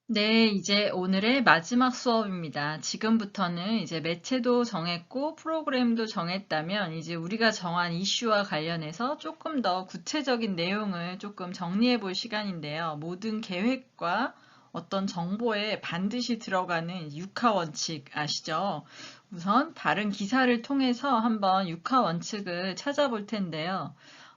네, 이제 오늘의 마지막 수업입니다. 지금부터는 이제 매체도 정했고 프로그램도 정했다면 이제 우리가 정한 이슈와 관련해서 조금 더 구체적인 내용을 조금 정리해 볼 시간인데요. 모든 계획과 어떤 정보에 반드시 들어가는 육하 원칙 아시죠? 우선 다른 기사를 통해서 한번 육하 원칙을 찾아볼 텐데요.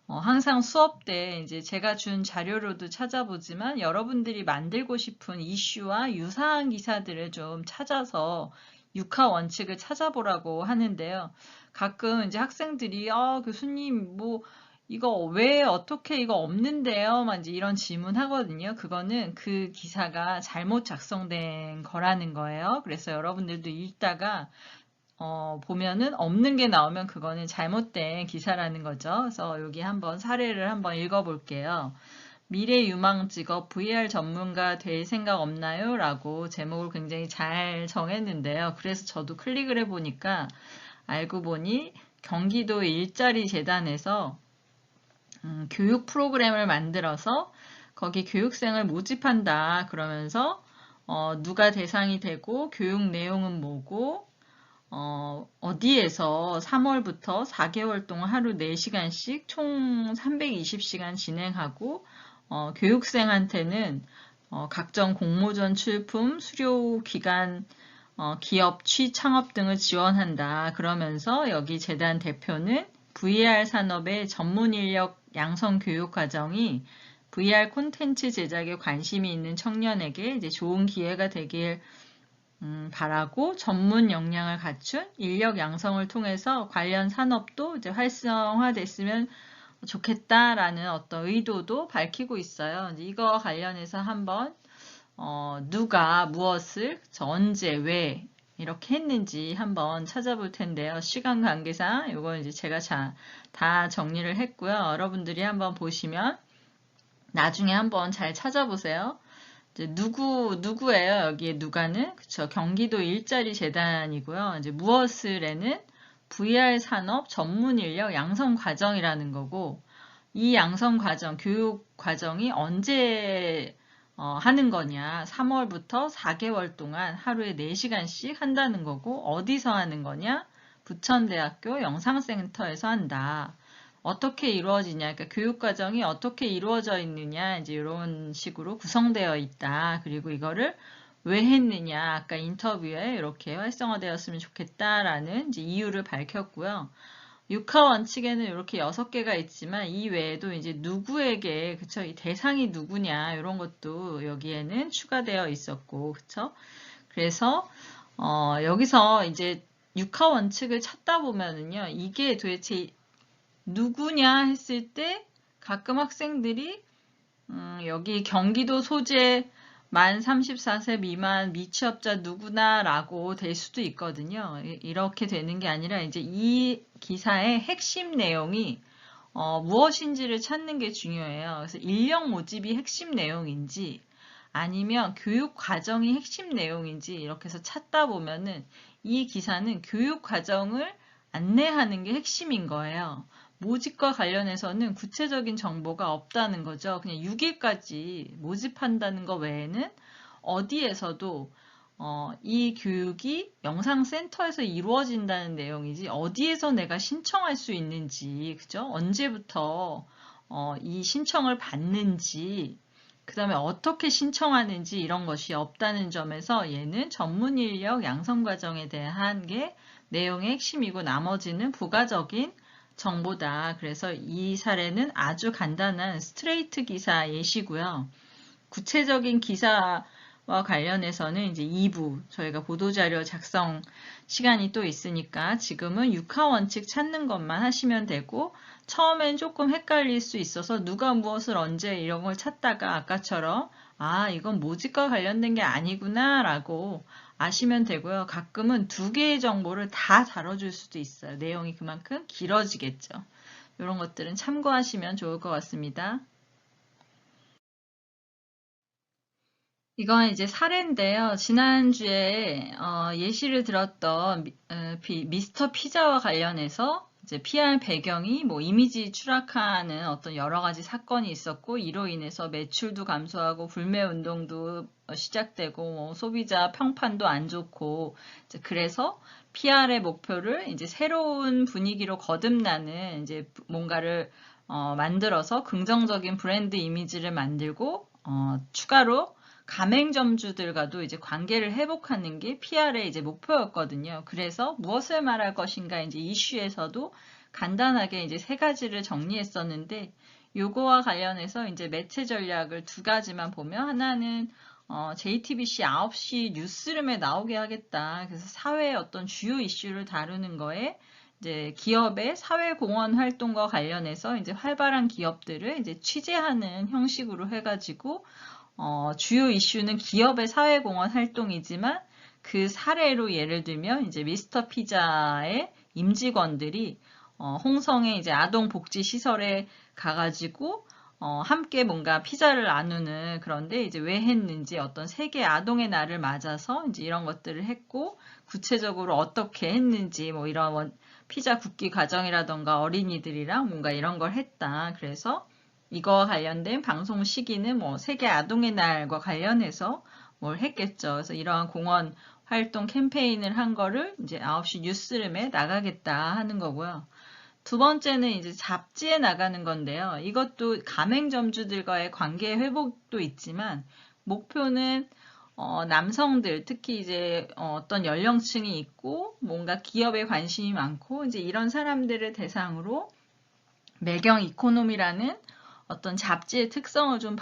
항상 수업 때 이제 제가 준 자료로도 찾아보지만 여러분들이 만들고 싶은 이슈와 유사한 기사들을 좀 찾아서 육하 원칙을 찾아보라고 하는데요. 가끔 이제 학생들이 교수님 뭐 이거 왜 어떻게 이거 없는데요? 막 이제 이런 질문 하거든요. 그거는 그 기사가 잘못 작성된 거라는 거예요. 그래서 여러분들도 읽다가 보면은 없는 게 나오면 그거는 잘못된 기사라는 거죠. 그래서 여기 한번 사례를 한번 읽어볼게요. 미래 유망 직업 VR 전문가 될 생각 없나요? 라고 제목을 굉장히 잘 정했는데요. 그래서 저도 클릭을 해보니까 알고 보니 경기도 일자리 재단에서 교육 프로그램을 만들어서 거기 교육생을 모집한다. 그러면서 누가 대상이 되고 교육 내용은 뭐고 어디에서 3월부터 4개월 동안 하루 4시간씩 총 320시간 진행하고, 교육생한테는 각종 공모전 출품, 수료 기간, 기업 취창업 등을 지원한다. 그러면서 여기 재단 대표는 VR 산업의 전문 인력 양성 교육 과정이 VR 콘텐츠 제작에 관심이 있는 청년에게 이제 좋은 기회가 되길 바라고 전문 역량을 갖춘 인력 양성을 통해서 관련 산업도 이제 활성화됐으면 좋겠다라는 어떤 의도도 밝히고 있어요. 이제 이거 관련해서 한번 누가 무엇을 언제 왜 이렇게 했는지 한번 찾아볼 텐데요. 시간 관계상 이거 이제 제가 다 정리를 했고요. 여러분들이 한번 보시면 나중에 한번 잘 찾아보세요. 이제 누구예요? 여기에 누가는? 그쵸. 경기도 일자리 재단이고요. 이제 무엇을에는 VR 산업 전문 인력 양성 과정이라는 거고, 이 양성 과정, 교육 과정이 언제 하는 거냐. 3월부터 4개월 동안 하루에 4시간씩 한다는 거고, 어디서 하는 거냐? 부천대학교 영상센터에서 한다. 어떻게 이루어지냐, 그러니까 교육과정이 어떻게 이루어져 있느냐, 이제 이런 식으로 구성되어 있다. 그리고 이거를 왜 했느냐, 아까 인터뷰에 이렇게 활성화되었으면 좋겠다라는 이제 이유를 밝혔고요. 육하 원칙에는 이렇게 6개가 있지만 이 외에도 이제 누구에게, 그쵸, 이 대상이 누구냐, 이런 것도 여기에는 추가되어 있었고, 그쵸? 그래서 여기서 이제 육하 원칙을 찾다 보면은요, 이게 도대체 누구냐 했을 때 가끔 학생들이 여기 경기도 소재 만 34세 미만 미취업자 누구나 라고 될 수도 있거든요. 이렇게 되는 게 아니라 이제 이 기사의 핵심 내용이 무엇인지를 찾는 게 중요해요. 그래서 인력 모집이 핵심 내용인지 아니면 교육 과정이 핵심 내용인지 이렇게 해서 찾다 보면은 이 기사는 교육 과정을 안내하는 게 핵심인 거예요. 모집과 관련해서는 구체적인 정보가 없다는 거죠. 그냥 6일까지 모집한다는 거 외에는 어디에서도 이 교육이 영상센터에서 이루어진다는 내용이지 어디에서 내가 신청할 수 있는지, 그죠? 언제부터 이 신청을 받는지, 그 다음에 어떻게 신청하는지 이런 것이 없다는 점에서 얘는 전문 인력 양성 과정에 대한 게 내용의 핵심이고 나머지는 부가적인 정보다. 그래서 이 사례는 아주 간단한 스트레이트 기사 예시고요. 구체적인 기사와 관련해서는 이제 2부 저희가 보도자료 작성 시간이 또 있으니까 지금은 육하 원칙 찾는 것만 하시면 되고 처음엔 조금 헷갈릴 수 있어서 누가 무엇을 언제 이런 걸 찾다가 아까처럼 이건 모집과 관련된 게 아니구나 라고 아시면 되고요. 가끔은 2개의 정보를 다 다뤄줄 수도 있어요. 내용이 그만큼 길어지겠죠. 이런 것들은 참고하시면 좋을 것 같습니다. 이건 이제 사례인데요. 지난주에 예시를 들었던 미스터 피자와 관련해서 이제 PR 배경이 뭐 이미지 추락하는 어떤 여러 가지 사건이 있었고 이로 인해서 매출도 감소하고 불매 운동도 시작되고 뭐 소비자 평판도 안 좋고 이제 그래서 PR의 목표를 이제 새로운 분위기로 거듭나는 이제 뭔가를 만들어서 긍정적인 브랜드 이미지를 만들고 추가로 가맹점주들과도 이제 관계를 회복하는 게 PR의 이제 목표였거든요. 그래서 무엇을 말할 것인가 이제 이슈에서도 간단하게 이제 세 가지를 정리했었는데 요거와 관련해서 이제 매체 전략을 두 가지만 보면 하나는 JTBC 9시 뉴스룸에 나오게 하겠다. 그래서 사회의 어떤 주요 이슈를 다루는 거에 이제 기업의 사회공헌 활동과 관련해서 이제 활발한 기업들을 이제 취재하는 형식으로 해가지고 주요 이슈는 기업의 사회공헌 활동이지만 그 사례로 예를 들면 이제 미스터 피자의 임직원들이 홍성의 이제 아동복지시설에 가가지고 함께 뭔가 피자를 나누는 그런데 이제 왜 했는지 어떤 세계 아동의 날을 맞아서 이제 이런 것들을 했고 구체적으로 어떻게 했는지 뭐 이런 피자 굽기 과정이라던가 어린이들이랑 뭔가 이런 걸 했다. 그래서 이거와 관련된 방송 시기는 뭐 세계 아동의 날과 관련해서 뭘 했겠죠. 그래서 이러한 공헌 활동 캠페인을 한 거를 이제 9시 뉴스룸에 나가겠다 하는 거고요. 두 번째는 이제 잡지에 나가는 건데요. 이것도 가맹점주들과의 관계 회복도 있지만 목표는 남성들 특히 이제 어떤 연령층이 있고 뭔가 기업에 관심이 많고 이제 이런 사람들을 대상으로 매경 이코노미라는 어떤 잡지의 특성을 좀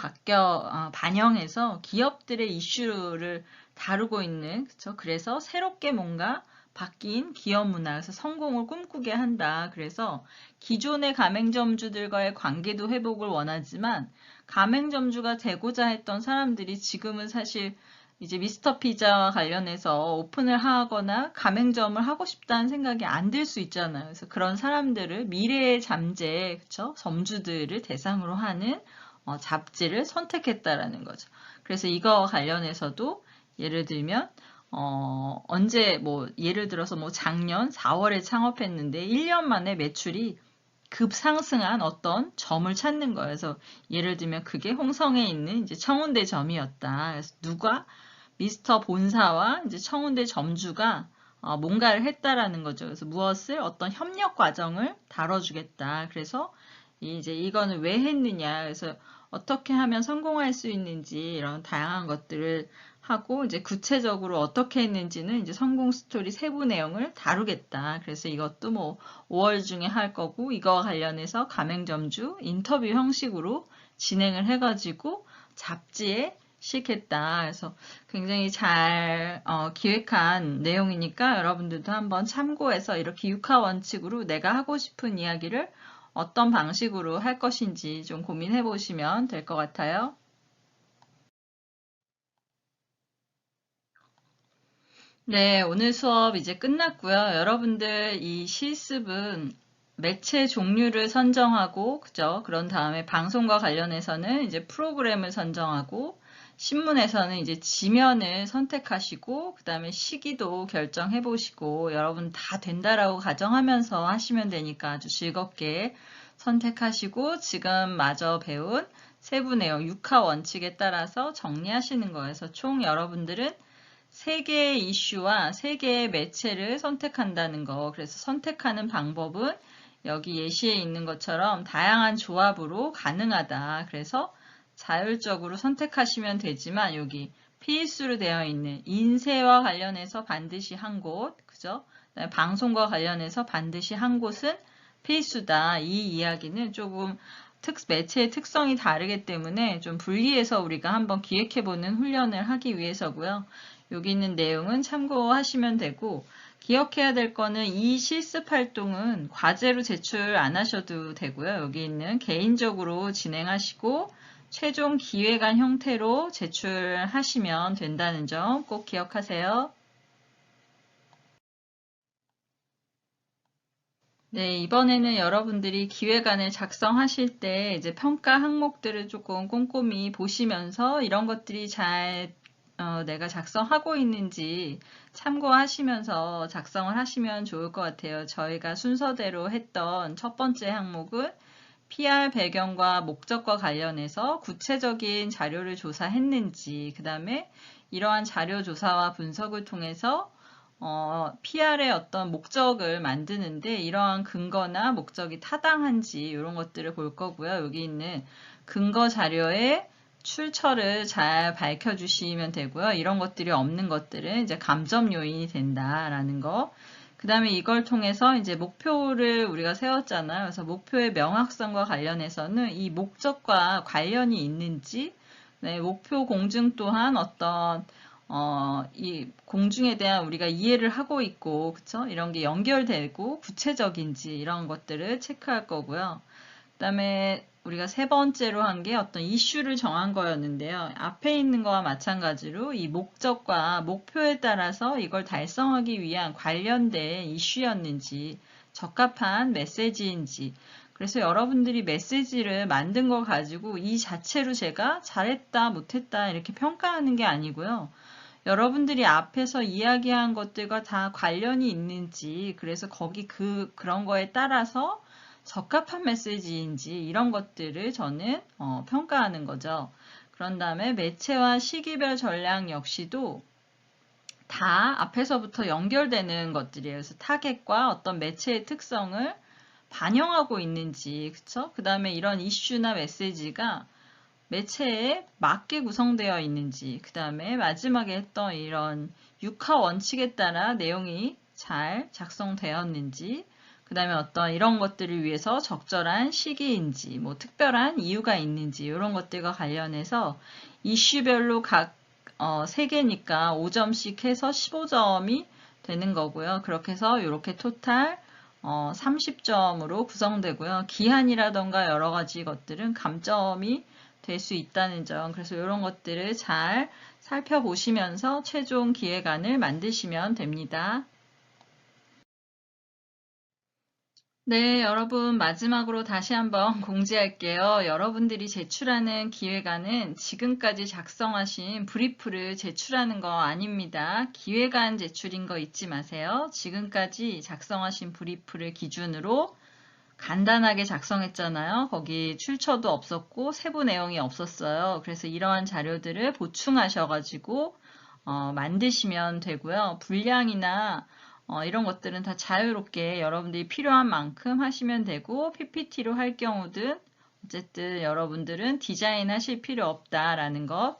반영해서 기업들의 이슈를 다루고 있는, 그쵸? 그래서 새롭게 뭔가 바뀐 기업 문화에서 성공을 꿈꾸게 한다. 그래서 기존의 가맹점주들과의 관계도 회복을 원하지만 가맹점주가 되고자 했던 사람들이 지금은 사실 이제 미스터 피자와 관련해서 오픈을 하거나 가맹점을 하고 싶다는 생각이 안 들 수 있잖아요. 그래서 그런 사람들을 미래의 잠재, 그쵸? 점주들을 대상으로 하는 잡지를 선택했다라는 거죠. 그래서 이거와 관련해서도 예를 들면 언제 뭐 예를 들어서 뭐 작년 4월에 창업했는데 1년 만에 매출이 급상승한 어떤 점을 찾는 거예요. 그래서 예를 들면 그게 홍성에 있는 이제 청운대 점이었다. 그래서 누가 미스터 본사와 이제 청운대 점주가 뭔가를 했다라는 거죠. 그래서 무엇을 어떤 협력 과정을 다뤄주겠다. 그래서 이제 이거는 왜 했느냐. 그래서 어떻게 하면 성공할 수 있는지 이런 다양한 것들을 하고 이제 구체적으로 어떻게 했는지는 이제 성공 스토리 세부 내용을 다루겠다. 그래서 이것도 뭐 5월 중에 할 거고 이거와 관련해서 가맹점주 인터뷰 형식으로 진행을 해가지고 잡지에 실겠다. 그래서 굉장히 잘 기획한 내용이니까 여러분들도 한번 참고해서 이렇게 6화 원칙으로 내가 하고 싶은 이야기를 어떤 방식으로 할 것인지 좀 고민해 보시면 될 것 같아요. 네, 오늘 수업 이제 끝났고요. 여러분들 이 실습은 매체 종류를 선정하고, 그죠? 그런 다음에 방송과 관련해서는 이제 프로그램을 선정하고, 신문에서는 이제 지면을 선택하시고, 그 다음에 시기도 결정해 보시고, 여러분 다 된다라고 가정하면서 하시면 되니까 아주 즐겁게 선택하시고, 지금 마저 배운 세부 내용 6화 원칙에 따라서 정리하시는 거여서 총 여러분들은 세 개의 이슈와 세 개의 매체를 선택한다는 거. 그래서 선택하는 방법은 여기 예시에 있는 것처럼 다양한 조합으로 가능하다. 그래서 자율적으로 선택하시면 되지만 여기 필수로 되어 있는 인쇄와 관련해서 반드시 한 곳, 그죠? 방송과 관련해서 반드시 한 곳은 필수다. 이 이야기는 조금 매체의 특성이 다르기 때문에 좀 분리해서 우리가 한번 기획해보는 훈련을 하기 위해서고요. 여기 있는 내용은 참고하시면 되고 기억해야 될 거는 이 실습 활동은 과제로 제출 안 하셔도 되고요. 여기 있는 개인적으로 진행하시고 최종 기획안 형태로 제출하시면 된다는 점 꼭 기억하세요. 네, 이번에는 여러분들이 기획안을 작성하실 때 이제 평가 항목들을 조금 꼼꼼히 보시면서 이런 것들이 잘 내가 작성하고 있는지 참고하시면서 작성을 하시면 좋을 것 같아요. 저희가 순서대로 했던 첫 번째 항목은 PR 배경과 목적과 관련해서 구체적인 자료를 조사했는지, 그 다음에 이러한 자료 조사와 분석을 통해서 PR의 어떤 목적을 만드는데 이러한 근거나 목적이 타당한지 이런 것들을 볼 거고요. 여기 있는 근거 자료의 출처를 잘 밝혀주시면 되고요. 이런 것들이 없는 것들은 이제 감점 요인이 된다라는 거. 그 다음에 이걸 통해서 이제 목표를 우리가 세웠잖아요. 그래서 목표의 명확성과 관련해서는 이 목적과 관련이 있는지, 네, 목표 공증 또한 어떤 이 공중에 대한 우리가 이해를 하고 있고, 그쵸? 이런 게 연결되고 구체적인지 이런 것들을 체크할 거고요. 그 다음에 우리가 세 번째로 한 게 어떤 이슈를 정한 거였는데요. 앞에 있는 거와 마찬가지로 이 목적과 목표에 따라서 이걸 달성하기 위한 관련된 이슈였는지, 적합한 메시지인지, 그래서 여러분들이 메시지를 만든 거 가지고 이 자체로 제가 잘했다, 못했다 이렇게 평가하는 게 아니고요. 여러분들이 앞에서 이야기한 것들과 다 관련이 있는지, 그래서 거기 그런 거에 따라서 적합한 메시지인지 이런 것들을 저는 평가하는 거죠. 그런 다음에 매체와 시기별 전략 역시도 다 앞에서부터 연결되는 것들이에요. 그래서 타겟과 어떤 매체의 특성을 반영하고 있는지, 그쵸? 그 다음에 이런 이슈나 메시지가 매체에 맞게 구성되어 있는지, 그 다음에 마지막에 했던 이런 6화 원칙에 따라 내용이 잘 작성되었는지, 그 다음에 어떤 이런 것들을 위해서 적절한 시기인지, 뭐 특별한 이유가 있는지 이런 것들과 관련해서 이슈별로 각 3개니까 5점씩 해서 15점이 되는 거고요. 그렇게 해서 이렇게 토탈 30점으로 구성되고요. 기한이라던가 여러 가지 것들은 감점이 될 수 있다는 점. 그래서 이런 것들을 잘 살펴보시면서 최종 기획안을 만드시면 됩니다. 네, 여러분 마지막으로 다시 한번 공지할게요. 여러분들이 제출하는 기획안은 지금까지 작성하신 브리프를 제출하는 거 아닙니다. 기획안 제출인 거 잊지 마세요. 지금까지 작성하신 브리프를 기준으로 간단하게 작성했잖아요. 거기 출처도 없었고 세부 내용이 없었어요. 그래서 이러한 자료들을 보충하셔가지고 만드시면 되고요. 분량이나 이런 것들은 다 자유롭게 여러분들이 필요한 만큼 하시면 되고 PPT로 할 경우든 어쨌든 여러분들은 디자인 하실 필요 없다라는 것.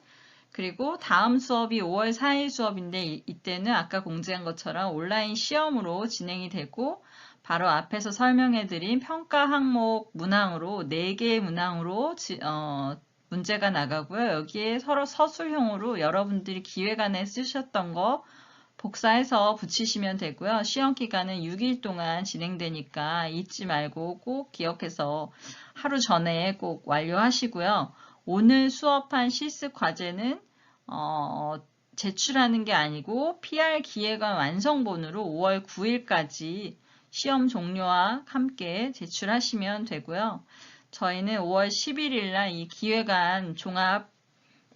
그리고 다음 수업이 5월 4일 수업인데 이때는 아까 공지한 것처럼 온라인 시험으로 진행이 되고 바로 앞에서 설명해드린 평가 항목 문항으로 4개의 문항으로 문제가 나가고요. 여기에 서로 서술형으로 여러분들이 기획안에 쓰셨던 거 복사해서 붙이시면 되고요. 시험 기간은 6일 동안 진행되니까 잊지 말고 꼭 기억해서 하루 전에 꼭 완료하시고요. 오늘 수업한 실습 과제는 제출하는 게 아니고 PR 기획안 완성본으로 5월 9일까지 시험 종료와 함께 제출하시면 되고요. 저희는 5월 11일 날 이 기획안 종합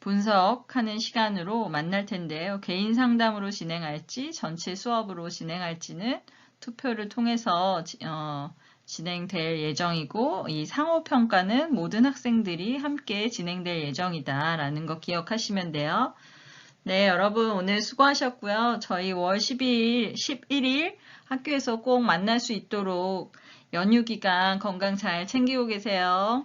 분석하는 시간으로 만날 텐데요. 개인 상담으로 진행할지 전체 수업으로 진행할지는 투표를 통해서 진행될 예정이고 이 상호평가는 모든 학생들이 함께 진행될 예정이다라는 거 기억하시면 돼요. 네, 여러분 오늘 수고하셨고요. 저희 5월 11일 학교에서 꼭 만날 수 있도록 연휴 기간 건강 잘 챙기고 계세요.